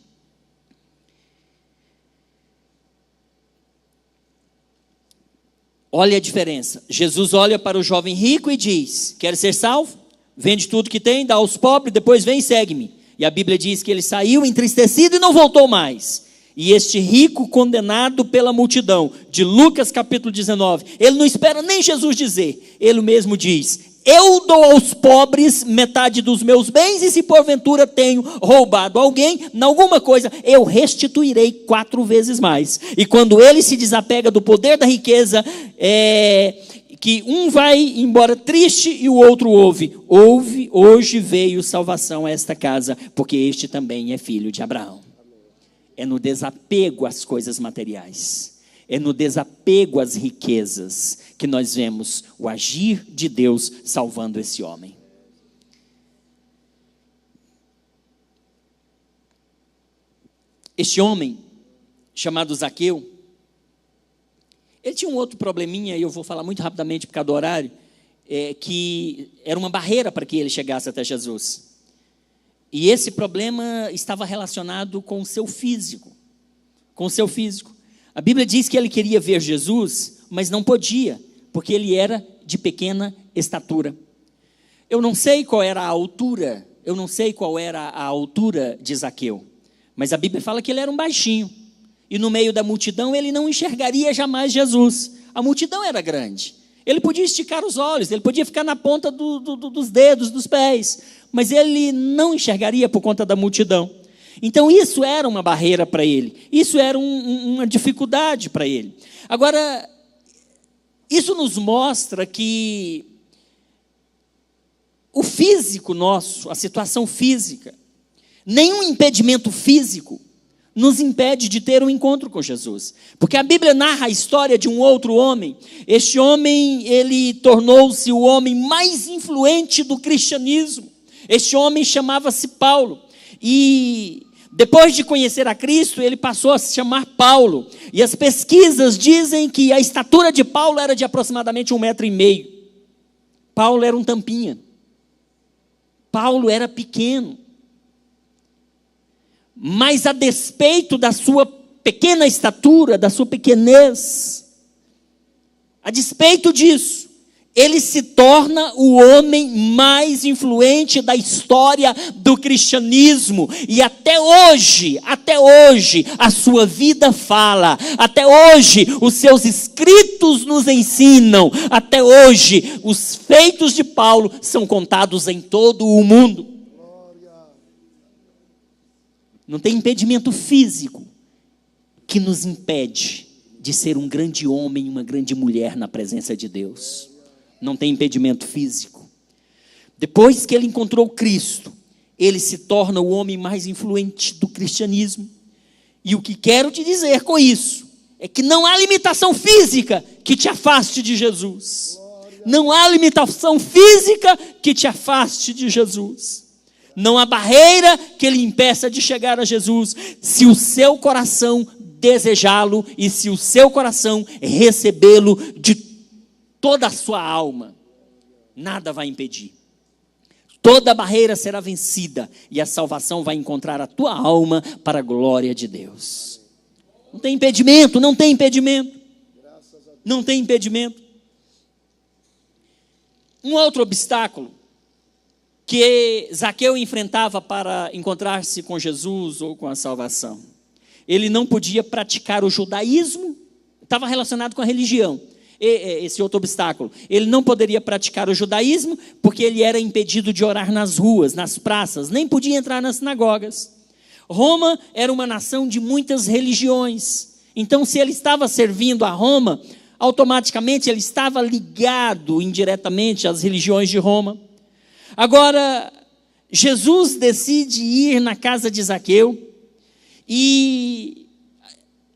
Olha a diferença. Jesus olha para o jovem rico e diz: quer ser salvo? Vende tudo que tem, dá aos pobres, depois vem e segue-me. E a Bíblia diz que ele saiu entristecido e não voltou mais. E este rico condenado pela multidão, de Lucas capítulo 19, ele não espera nem Jesus dizer, ele mesmo diz: eu dou aos pobres metade dos meus bens, e se porventura tenho roubado alguém, em alguma coisa, eu restituirei 4 vezes mais. E quando ele se desapega do poder da riqueza, que um vai embora triste e o outro ouve, hoje veio salvação a esta casa, porque este também é filho de Abraão. É no desapego às coisas materiais, é no desapego às riquezas que nós vemos o agir de Deus salvando esse homem. Este homem, chamado Zaqueu, ele tinha um outro probleminha, e eu vou falar muito rapidamente por causa do horário, que era uma barreira para que ele chegasse até Jesus. E esse problema estava relacionado com o seu físico. Com o seu físico. A Bíblia diz que ele queria ver Jesus, mas não podia, porque ele era de pequena estatura. Eu não sei qual era a altura, de Zaqueu, mas a Bíblia fala que ele era um baixinho. E no meio da multidão ele não enxergaria jamais Jesus. A multidão era grande. Ele podia esticar os olhos, ele podia ficar na ponta dos dedos, dos pés, mas ele não enxergaria por conta da multidão. Então isso era uma barreira para ele, isso era uma dificuldade para ele. Agora, isso nos mostra que o físico nosso, a situação física, nenhum impedimento físico nos impede de ter um encontro com Jesus. Porque a Bíblia narra a história de um outro homem. Este homem, ele tornou-se o homem mais influente do cristianismo. Este homem chamava-se Paulo. E depois de conhecer a Cristo, ele passou a se chamar Paulo. E as pesquisas dizem que a estatura de Paulo era de aproximadamente 1,5 metro. Paulo era um tampinha. Paulo era pequeno. Mas a despeito da sua pequena estatura, da sua pequenez, a despeito disso, ele se torna o homem mais influente da história do cristianismo. E até hoje, a sua vida fala, até hoje, os seus escritos nos ensinam, até hoje, os feitos de Paulo são contados em todo o mundo. Não tem impedimento físico que nos impede de ser um grande homem, uma grande mulher na presença de Deus. Não tem impedimento físico. Depois que ele encontrou Cristo, ele se torna o homem mais influente do cristianismo. E o que quero te dizer com isso é que não há limitação física que te afaste de Jesus. Não há limitação física que te afaste de Jesus. Não há barreira que lhe impeça de chegar a Jesus, se o seu coração desejá-lo e se o seu coração recebê-lo de toda a sua alma. Nada vai impedir. Toda barreira será vencida e a salvação vai encontrar a tua alma para a glória de Deus. Não tem impedimento, não tem impedimento. Não tem impedimento. Um outro obstáculo que Zaqueu enfrentava para encontrar-se com Jesus ou com a salvação ele não podia praticar o judaísmo, estava relacionado com a religião, esse outro obstáculo. Ele não poderia praticar o judaísmo, porque ele era impedido de orar nas ruas, nas praças, nem podia entrar nas sinagogas. Roma era uma nação de muitas religiões, então se ele estava servindo a Roma, automaticamente ele estava ligado indiretamente às religiões de Roma. Agora, Jesus decide ir na casa de Zaqueu, e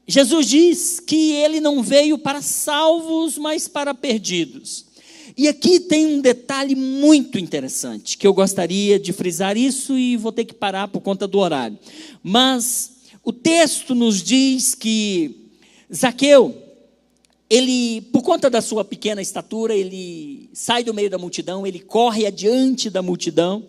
Jesus diz que ele não veio para salvos, mas para perdidos. E aqui tem um detalhe muito interessante, que eu gostaria de frisar isso e vou ter que parar por conta do horário. Mas o texto nos diz que Zaqueu, ele, por conta da sua pequena estatura, ele sai do meio da multidão, ele corre adiante da multidão,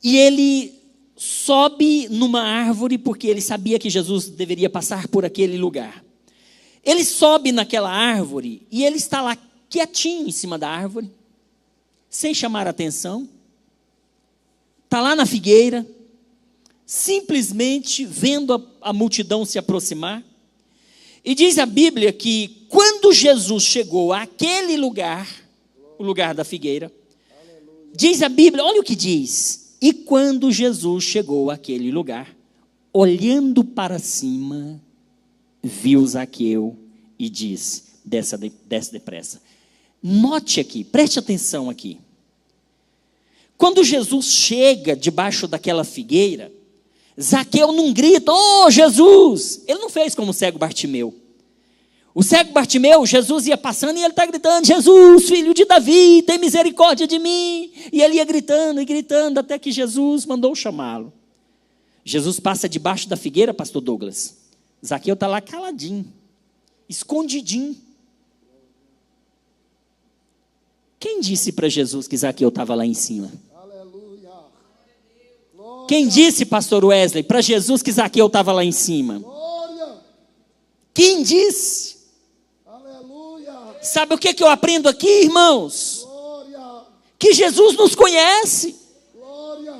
e ele sobe numa árvore, porque ele sabia que Jesus deveria passar por aquele lugar. Ele sobe naquela árvore, e ele está lá quietinho em cima da árvore, sem chamar atenção, está lá na figueira, simplesmente vendo a multidão se aproximar. E diz a Bíblia que quando Jesus chegou àquele lugar, o lugar da figueira, diz a Bíblia, olha o que diz: e quando Jesus chegou àquele lugar, olhando para cima, viu Zaqueu e disse: desce depressa. Note aqui, preste atenção aqui. Quando Jesus chega debaixo daquela figueira, Zaqueu não grita: "Oh, Jesus!" Ele não fez como o cego Bartimeu. O cego Bartimeu, Jesus ia passando e ele está gritando: "Jesus, filho de Davi, tem misericórdia de mim." E ele ia gritando e gritando, até que Jesus mandou chamá-lo. Jesus passa debaixo da figueira, pastor Douglas. Zaqueu está lá caladinho, escondidinho. Quem disse para Jesus que Zaqueu estava lá em cima? Quem disse, pastor Wesley, para Jesus que Zaqueu estava lá em cima? Glória. Quem disse? Aleluia. Sabe o que eu aprendo aqui, irmãos? Glória. Que Jesus nos conhece. Glória.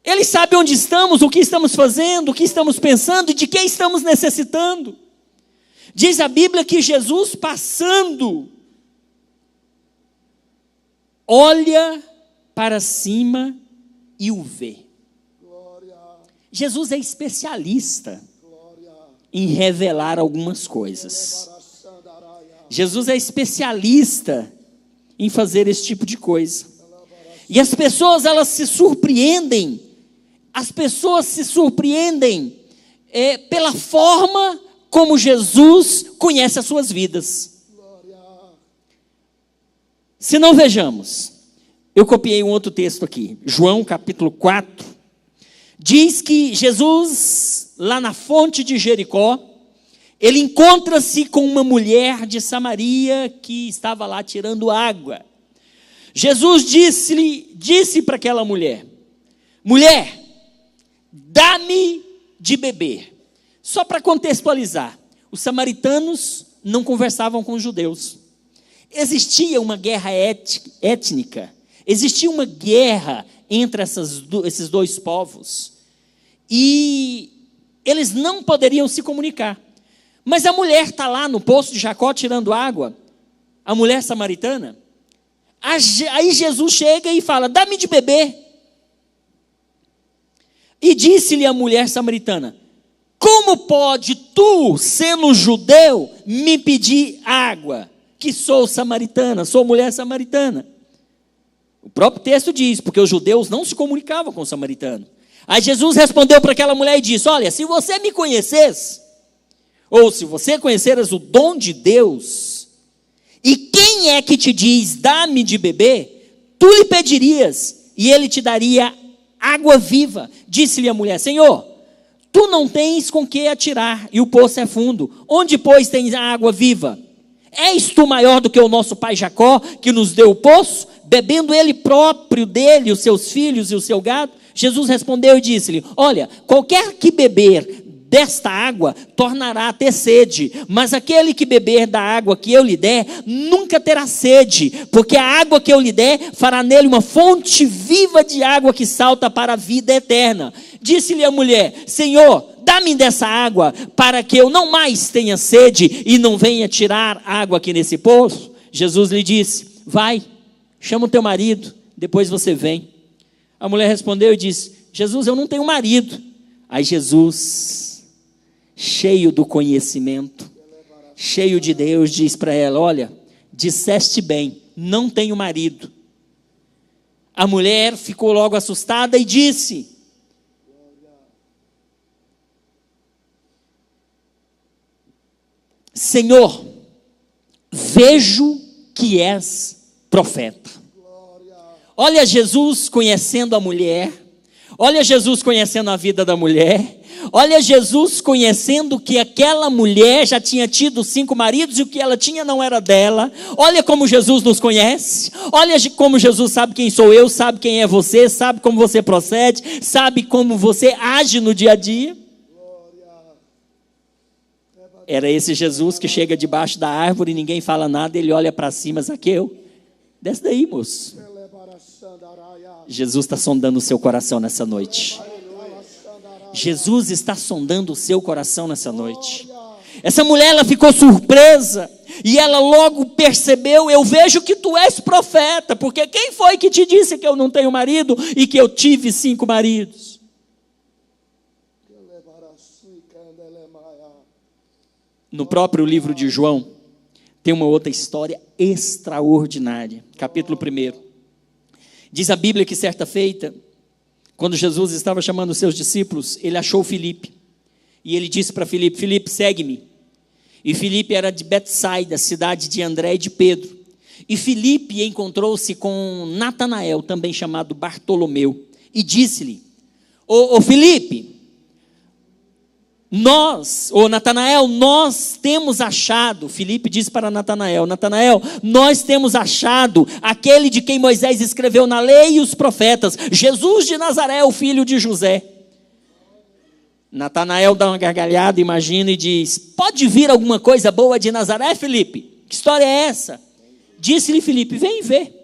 Ele sabe onde estamos, o que estamos fazendo, o que estamos pensando e de quem estamos necessitando. Diz a Bíblia que Jesus, passando, olha para cima e o vê. Glória. Jesus é especialista em revelar algumas coisas. Jesus é especialista em fazer esse tipo de coisa. E as pessoas, elas se surpreendem. As pessoas se surpreendem pela forma como Jesus conhece as suas vidas. Se não, vejamos. Eu copiei um outro texto aqui, João capítulo 4, diz que Jesus, lá na fonte de Jericó, ele encontra-se com uma mulher de Samaria que estava lá tirando água. Jesus disse para aquela mulher: "Mulher, dá-me de beber." Só para contextualizar, os samaritanos não conversavam com os judeus. Existia uma guerra étnica. Existia uma guerra entre esses dois povos, e eles não poderiam se comunicar. Mas a mulher está lá no poço de Jacó tirando água, a mulher samaritana. Aí Jesus chega e fala: "Dá-me de beber." E disse-lhe a mulher samaritana: "Como pode tu, sendo judeu, me pedir água, que sou samaritana, sou mulher samaritana?" O próprio texto diz, porque os judeus não se comunicavam com o samaritano. Aí Jesus respondeu para aquela mulher e disse: "Olha, se você me conhecesse, ou se você conheceras o dom de Deus, e quem é que te diz, dá-me de beber, tu lhe pedirias, e ele te daria água viva." Disse-lhe a mulher: "Senhor, tu não tens com que atirar, e o poço é fundo. Onde, pois, tens a água viva? És tu maior do que o nosso pai Jacó, que nos deu o poço, bebendo ele próprio dele, os seus filhos e o seu gado?" Jesus respondeu e disse-lhe: "Olha, qualquer que beber desta água tornará a ter sede, mas aquele que beber da água que eu lhe der, nunca terá sede, porque a água que eu lhe der fará nele uma fonte viva de água que salta para a vida eterna." Disse-lhe a mulher: "Senhor, dá-me dessa água, para que eu não mais tenha sede e não venha tirar água aqui nesse poço. Jesus lhe disse: vai, chama o teu marido, depois você vem. A mulher respondeu e disse: Jesus, eu não tenho marido. Aí Jesus, cheio do conhecimento, cheio de Deus, diz para ela: olha, disseste bem, não tenho marido. A mulher ficou logo assustada e disse: Senhor, vejo que és profeta. Olha Jesus conhecendo a mulher, olha Jesus conhecendo a vida da mulher, olha Jesus conhecendo que aquela mulher já tinha tido 5 maridos e o que ela tinha não era dela. Olha como Jesus nos conhece, olha como Jesus sabe quem sou eu, sabe quem é você, sabe como você procede, sabe como você age no dia a dia. Era esse Jesus que chega debaixo da árvore e ninguém fala nada, ele olha para cima: Zaqueu, desce daí, moço. Jesus está sondando o seu coração nessa noite. Jesus está sondando o seu coração nessa noite. Essa mulher, ela ficou surpresa e ela logo percebeu: eu vejo que tu és profeta, porque quem foi que te disse que eu não tenho marido e que eu tive 5 maridos? No próprio livro de João, tem uma outra história extraordinária. Capítulo 1. Diz a Bíblia que certa feita, quando Jesus estava chamando os seus discípulos, ele achou Filipe. E ele disse para Filipe: Filipe, segue-me. E Filipe era de Betsaida, cidade de André e de Pedro. E Filipe encontrou-se com Natanael, também chamado Bartolomeu, e disse-lhe: Ô Filipe, Natanael, nós temos achado. Filipe disse para Natanael: Natanael, nós temos achado aquele de quem Moisés escreveu na lei e os profetas, Jesus de Nazaré, o filho de José. Natanael dá uma gargalhada, imagina, e diz: pode vir alguma coisa boa de Nazaré, Filipe? Que história é essa? Disse-lhe Filipe: vem ver.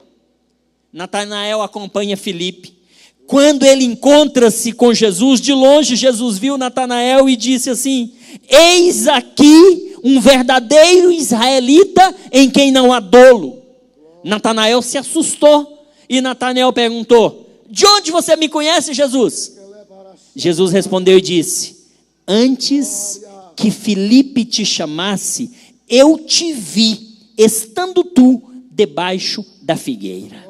Natanael acompanha Filipe. Quando ele encontra-se com Jesus, de longe Jesus viu Natanael e disse assim: eis aqui um verdadeiro israelita em quem não há dolo. Natanael se assustou e Natanael perguntou: de onde você me conhece, Jesus? Jesus respondeu e disse: antes que Filipe te chamasse, eu te vi, estando tu debaixo da figueira.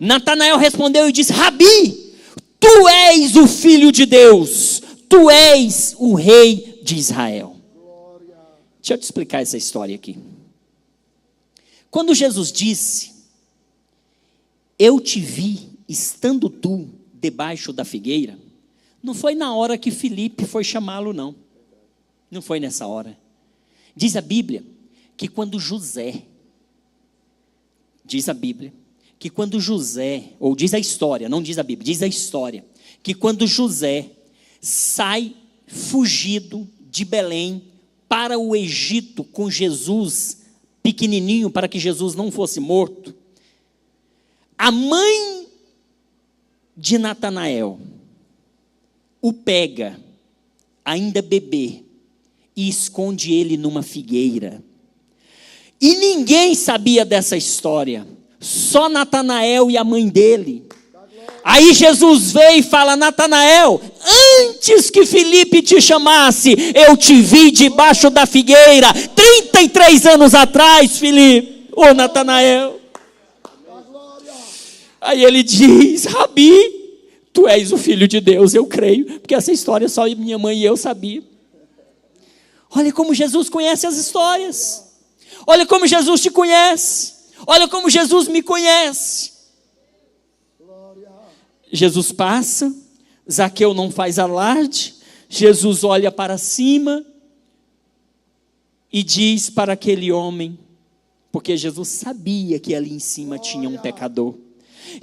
Natanael respondeu e disse: Rabi, tu és o Filho de Deus, tu és o Rei de Israel. Deixa eu te explicar essa história aqui. Quando Jesus disse: eu te vi, estando tu debaixo da figueira, não foi na hora que Filipe foi chamá-lo, não. Não foi nessa hora. Diz a Bíblia que quando José, ou diz a história, não diz a Bíblia, diz a história, que quando José sai fugido de Belém para o Egito com Jesus pequenininho, para que Jesus não fosse morto, a mãe de Natanael o pega, ainda bebê, e esconde ele numa figueira. E ninguém sabia dessa história, só Natanael e a mãe dele. Aí Jesus veio e fala: Natanael, antes que Filipe te chamasse, eu te vi debaixo da figueira, 33 anos atrás, Filipe, ô Natanael. Aí ele diz: Rabi, tu és o Filho de Deus, eu creio, porque essa história só minha mãe e eu sabia. Olha como Jesus conhece as histórias, olha como Jesus te conhece. Olha como Jesus me conhece. Jesus passa, Zaqueu não faz alarde, Jesus olha para cima e diz para aquele homem, porque Jesus sabia que ali em cima tinha um pecador.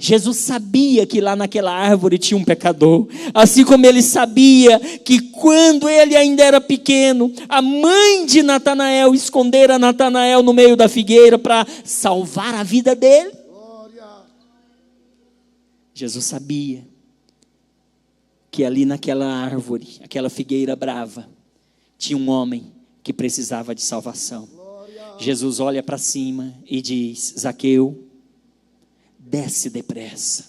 Jesus sabia que lá naquela árvore tinha um pecador, assim como ele sabia que quando ele ainda era pequeno, a mãe de Natanael escondera Natanael no meio da figueira para salvar a vida dele. Jesus sabia que ali naquela árvore, aquela figueira brava, tinha um homem que precisava de salvação. Jesus olha para cima e diz: Zaqueu, desce depressa,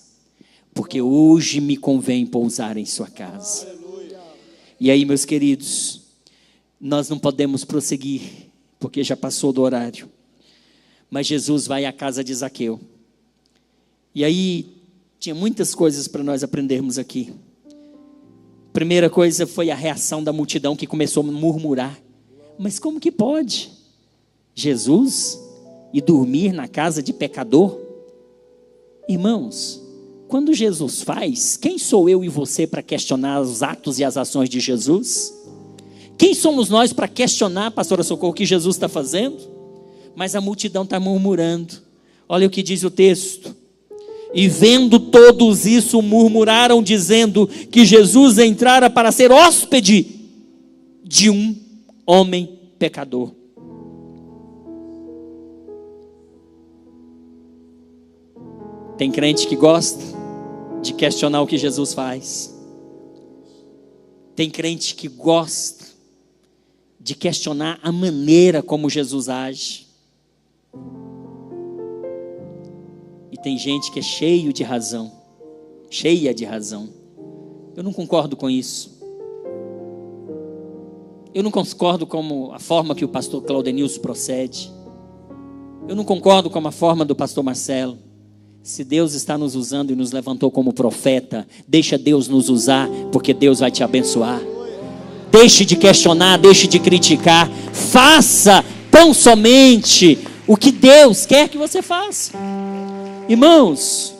porque hoje me convém pousar em sua casa. E aí, meus queridos, nós não podemos prosseguir, porque já passou do horário. Mas Jesus vai à casa de Zaqueu. E aí, tinha muitas coisas para nós aprendermos aqui. Primeira coisa foi a reação da multidão, que começou a murmurar: mas como que pode Jesus ir dormir na casa de pecador? Irmãos, quando Jesus faz, quem sou eu e você para questionar os atos e as ações de Jesus? Quem somos nós para questionar, pastora Socorro, o que Jesus está fazendo? Mas a multidão está murmurando. Olha o que diz o texto: e vendo todos isso, murmuraram, dizendo que Jesus entrara para ser hóspede de um homem pecador. Tem crente que gosta de questionar o que Jesus faz. Tem crente que gosta de questionar a maneira como Jesus age. E tem gente que é cheio de razão, cheia de razão. Eu não concordo com isso. Eu não concordo com a forma que o pastor Claudenilson procede. Eu não concordo com a forma do pastor Marcelo. Se Deus está nos usando e nos levantou como profeta, deixa Deus nos usar, porque Deus vai te abençoar. Deixe de questionar, deixe de criticar. Faça tão somente o que Deus quer que você faça. Irmãos,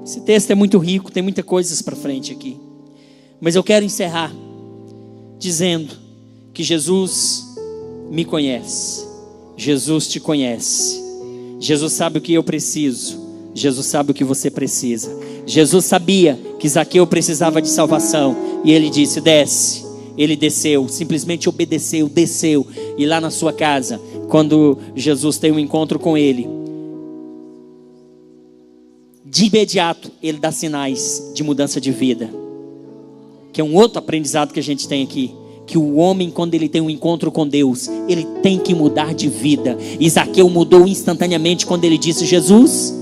esse texto é muito rico, tem muitas coisas para frente aqui. Mas eu quero encerrar dizendo que Jesus me conhece. Jesus te conhece. Jesus sabe o que eu preciso. Jesus sabe o que você precisa. Jesus sabia que Zaqueu precisava de salvação. E ele disse: desce. Ele desceu, simplesmente obedeceu, desceu. E lá na sua casa, quando Jesus tem um encontro com ele, de imediato ele dá sinais de mudança de vida. Que é um outro aprendizado que a gente tem aqui. Que o homem, quando ele tem um encontro com Deus, ele tem que mudar de vida. E Zaqueu mudou instantaneamente quando ele disse: Jesus,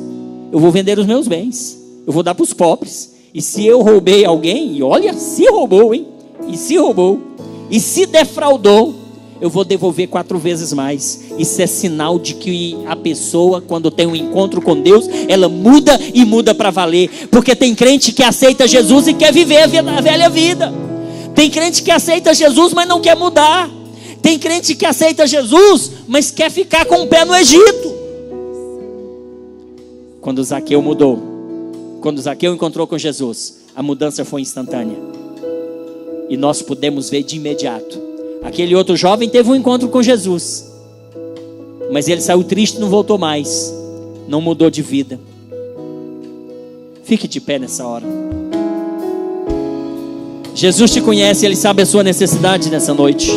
eu vou vender os meus bens, eu vou dar para os pobres. E se eu roubei alguém, e olha, se roubou, hein? E se roubou, e se defraudou, eu vou devolver 4 vezes mais. Isso é sinal de que a pessoa, quando tem um encontro com Deus, ela muda e muda para valer. Porque tem crente que aceita Jesus e quer viver a velha vida. Tem crente que aceita Jesus, mas não quer mudar. Tem crente que aceita Jesus, mas quer ficar com o pé no Egito. Quando Zaqueu mudou, quando Zaqueu encontrou com Jesus, a mudança foi instantânea. E nós podemos ver de imediato. Aquele outro jovem teve um encontro com Jesus, mas ele saiu triste e não voltou mais. Não mudou de vida. Fique de pé nessa hora. Jesus te conhece, Ele sabe a sua necessidade nessa noite.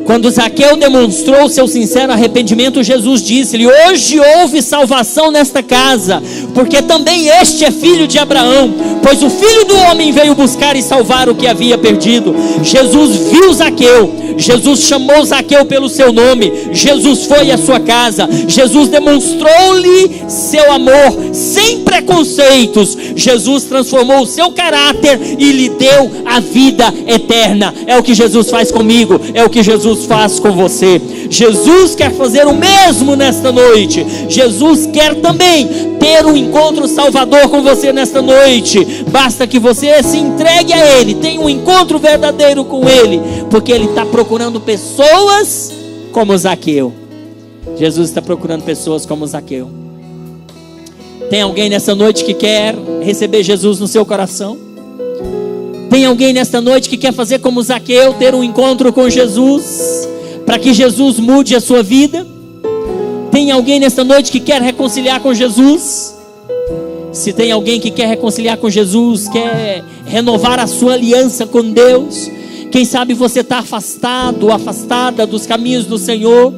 Quando Zaqueu demonstrou seu sincero arrependimento, Jesus disse-lhe: hoje houve salvação nesta casa, porque também este é filho de Abraão, pois o Filho do Homem veio buscar e salvar o que havia perdido. Jesus viu Zaqueu, Jesus chamou Zaqueu pelo seu nome, Jesus foi à sua casa, Jesus demonstrou-lhe seu amor sem preconceitos, Jesus transformou o seu caráter e lhe deu a vida eterna. É o que Jesus faz comigo, é o que Jesus faz com você. Jesus quer fazer o mesmo nesta noite. Jesus quer também ter um encontro salvador com você nesta noite. Basta que você se entregue a Ele, tenha um encontro verdadeiro com Ele, porque Ele está procurando pessoas como Zaqueu. Jesus está procurando pessoas como Zaqueu. Tem alguém nessa noite que quer receber Jesus no seu coração? Tem alguém nesta noite que quer fazer como Zaqueu, ter um encontro com Jesus, para que Jesus mude a sua vida? Tem alguém nesta noite que quer reconciliar com Jesus? Se tem alguém que quer reconciliar com Jesus, quer renovar a sua aliança com Deus, quem sabe você está afastado, afastada dos caminhos do Senhor,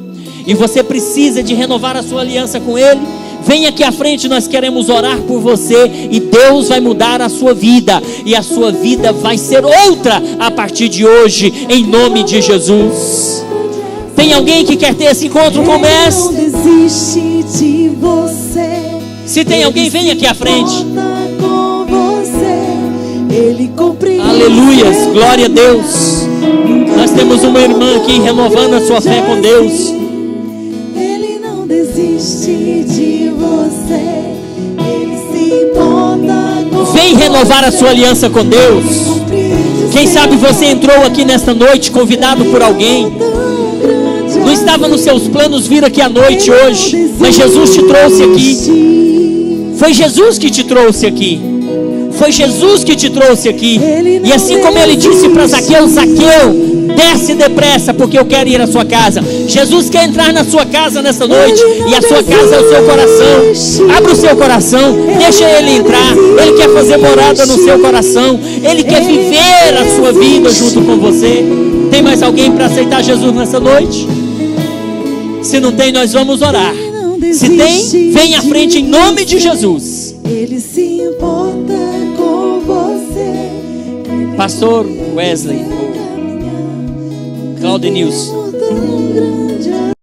e você precisa de renovar a sua aliança com Ele. Vem aqui à frente, nós queremos orar por você e Deus vai mudar a sua vida, e a sua vida vai ser outra a partir de hoje, em nome de Jesus. Tem alguém que quer ter esse encontro com o Mestre? Ele não desiste de você. Se tem alguém, vem aqui à frente. Com você, Ele compreende. Aleluias, glória a Deus. Nós temos uma irmã aqui renovando a sua fé com Deus. Ele não desiste de você. Ele se importa com você. Vem renovar a sua aliança com Deus. Quem sabe você entrou aqui nesta noite convidado por alguém. Não estava nos seus planos vir aqui à noite hoje, mas Jesus te trouxe aqui. Foi Jesus que te trouxe aqui. Foi Jesus que te trouxe aqui. E assim como ele disse para Zaqueu: Zaqueu, desce depressa, porque eu quero ir à sua casa. Jesus quer entrar na sua casa nessa noite, e a sua casa é o seu coração. Abra o seu coração, deixa ele entrar. Ele quer fazer morada no seu coração. Ele quer viver a sua vida junto com você. Tem mais alguém para aceitar Jesus nessa noite? Se não tem, nós vamos orar. Se tem, vem à frente em nome de Jesus. Ele se importa com você. Pastor Wesley, Claudio Nilson. Tão grande